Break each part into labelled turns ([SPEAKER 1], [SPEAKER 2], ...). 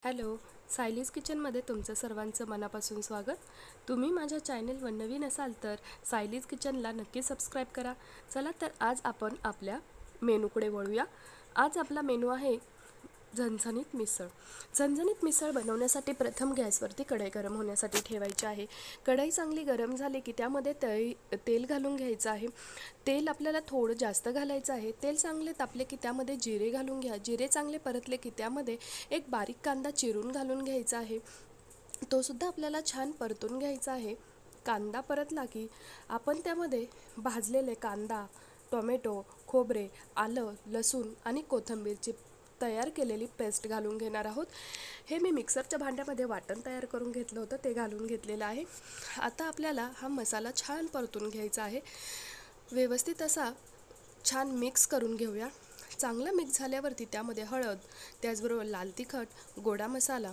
[SPEAKER 1] Hello, सायलीज किचनमध्ये तुमचं सर्वांचं मनापासून स्वागत. तुम्ही माझ्या चॅनलवर नवीन असाल तर सायलीज किचनला नक्की सबस्क्राईब करा. चला तर आज आपण आपल्या मेनूकडे वळूया. आज आपला मेनू आहे झणझणीत मिसळ. झणझणीत मिसळ बनवण्यासाठी प्रथम गॅसवरती कढई गरम होण्यासाठी ठेवायची आहे. कढई चांगली गरम झाली की त्यामध्ये तेल घालून घ्यायचं आहे. तेल आपल्याला थोडं जास्त घालायचं आहे. तेल चांगले तापले की त्यामध्ये जिरे घालून घ्या. जिरे चांगले परतले की त्यामध्ये एक बारीक कांदा चिरून घालून घ्यायचा आहे. तो सुद्धा आपल्याला छान परतून घ्यायचा आहे. कांदा परतला की आपण त्यामध्ये भाजलेले कांदा, टोमॅटो, खोबरे, आलं, लसूण आणि कोथिंबीरची तयार केलेली पेस्ट घालून घेणार आहोत. हे मी मिक्सरच्या भांड्यामध्ये वाटण तयार करून घेतलं होतं, ते घालून घेतलेलं आहे. आता आपल्याला हा मसाला छान परतून घ्यायचा आहे. व्यवस्थित असा छान मिक्स करून घेऊया. चांगलं मिक्स झाल्यावरती त्यामध्ये हळद, त्याचबरोबर लाल तिखट, गोडा मसाला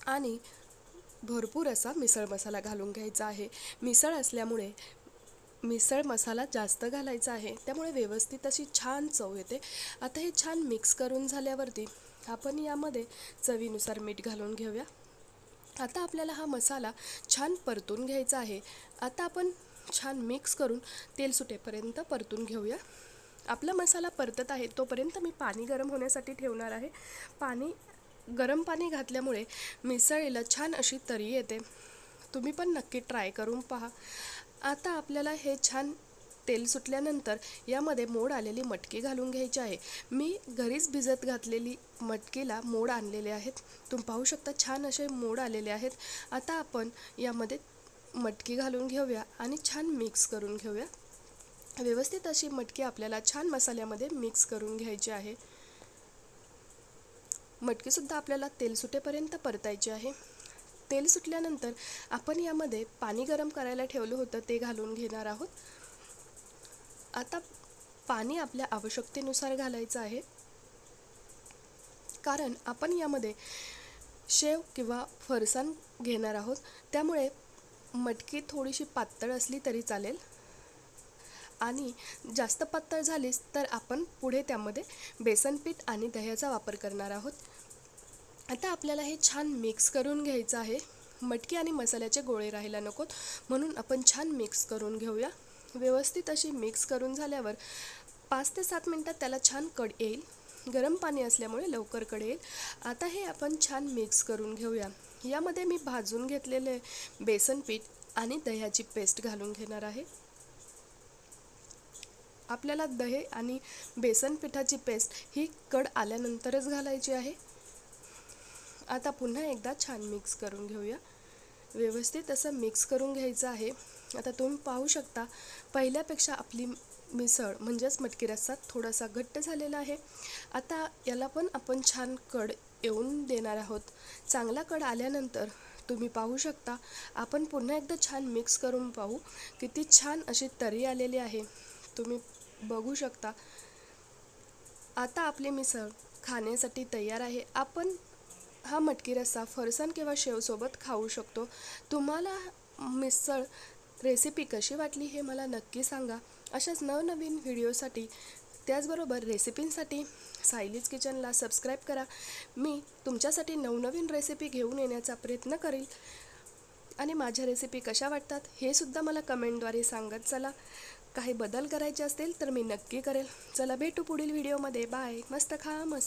[SPEAKER 1] आणि भरपूर असा मिसळ मसाला घालून घ्यायचा आहे. मिसळ असल्यामुळे मिसळ मसाला जास्त घालायचा आहे, त्यामुळे व्यवस्थित अशी छान चव येते. आता हे छान मिक्स करून झाल्यावरती आपण यामध्ये चवीनुसार मीठ घालून घेऊया. आता आपल्याला हा मसाला छान परतून घ्यायचा आहे. आता आपण छान मिक्स करून तेल सुटेपर्यंत परतून घेऊया. आपला मसाला परतत आहे तोपर्यंत मी पाणी गरम होण्यासाठी ठेवणार आहे. गरम पाणी घातल्यामुळे मिसळीला छान अशी तरी येते. तुम्ही पण नक्की ट्राय करून पहा. आता आपल्याला हे छान तेल सुटल्यानंतर यामध्ये मोड आलेली मटकी घालून घ्यायची आहे. मी घरीच भिजत घातलेली मटकीला मोड आणलेले आहेत. तुम्ही पाहू शकता छान असे मोड आलेले आहेत. आता आपण यामध्ये मटकी घालून घेऊया आणि छान मिक्स करून घेऊया. व्यवस्थित अशी मटकी आपल्याला छान मसाल्यामध्ये मिक्स करून घ्यायची आहे. मटकीसुद्धा आपल्याला तेल सुटेपर्यंत परतायची आहे. तेल सुटल्यानंतर आपण यामध्ये पाणी गरम करायला ठेवलं होतं ते घालून घेणार आहोत. आता पाणी आपल्या आवश्यकतेनुसार घालायचं आहे, कारण आपण यामध्ये शेव किंवा फरसाण घेणार आहोत. त्यामुळे मटकी थोडीशी पातळ असली तरी चालेल आणि जास्त पातळ झालीच तर आपण पुढे त्यामध्ये बेसन पीठ आणि दह्याचा वापर करणार आहोत. आता आपल्याला हे छान मिक्स करून घ्यायचं आहे. मटकी आणि मसाल्याचे गोळे राहायला नकोत, म्हणून आपण छान मिक्स करून घेऊया. व्यवस्थित अशी मिक्स करून झाल्यावर 5 ते 7 मिनटात त्याला छान कड येईल. गरम पाणी असल्यामुळे लवकर कड येईल. आता हे आपण छान मिक्स करून घेऊया. यामध्ये मी भाजून घेतलेले बेसन पीठ आणि दह्याची पेस्ट घालून घेणार आहे. आपल्याला दही आणि बेसन पिठाची पेस्ट ही कड आल्यानंतरच घालायची आहे. आता पुन्हा एकदा छान मिक्स करून घेऊया. व्यवस्थित असं मिक्स करून घ्यायचं आहे. आता तुम्ही पाहू शकता पहिल्यापेक्षा आपली मिसळ म्हणजेच मटकी रस्सा थोडासा घट्ट झालेला आहे. आता याला पण आपण छान कड येऊन देणार आहोत. चांगला कड आल्यानंतर तुम्ही पाहू शकता आपण पुन्हा एकदा छान मिक्स करून पाहू. किती छान अशी तरी आलेली आहे, तुम्ही बघू शकता. आता आपली मिसळ खाण्यासाठी तयार आहे. आपण हा मटकी रस्सा फरसाण किंवा शेवसोबत खाऊ शकतो. तुम्हाला मिसळ रेसिपी कशी वाटली हे मला नक्की सांगा. अशाच नवनवीन व्हिडिओसाठी त्याचबरोबर रेसिपींसाठी सायलीज किचनला सबस्क्राईब करा. मी तुमच्यासाठी नवनवीन रेसिपी घेऊन येण्याचा प्रयत्न करेल आणि माझ्या रेसिपी कशा वाटतात हे सुद्धा मला कमेंटद्वारे सांगत चला. काही बदल करायचे असतील तर मी नक्की करेल. चला भेटू पुढील व्हिडिओमध्ये. बाय. मस्त खा, मस्त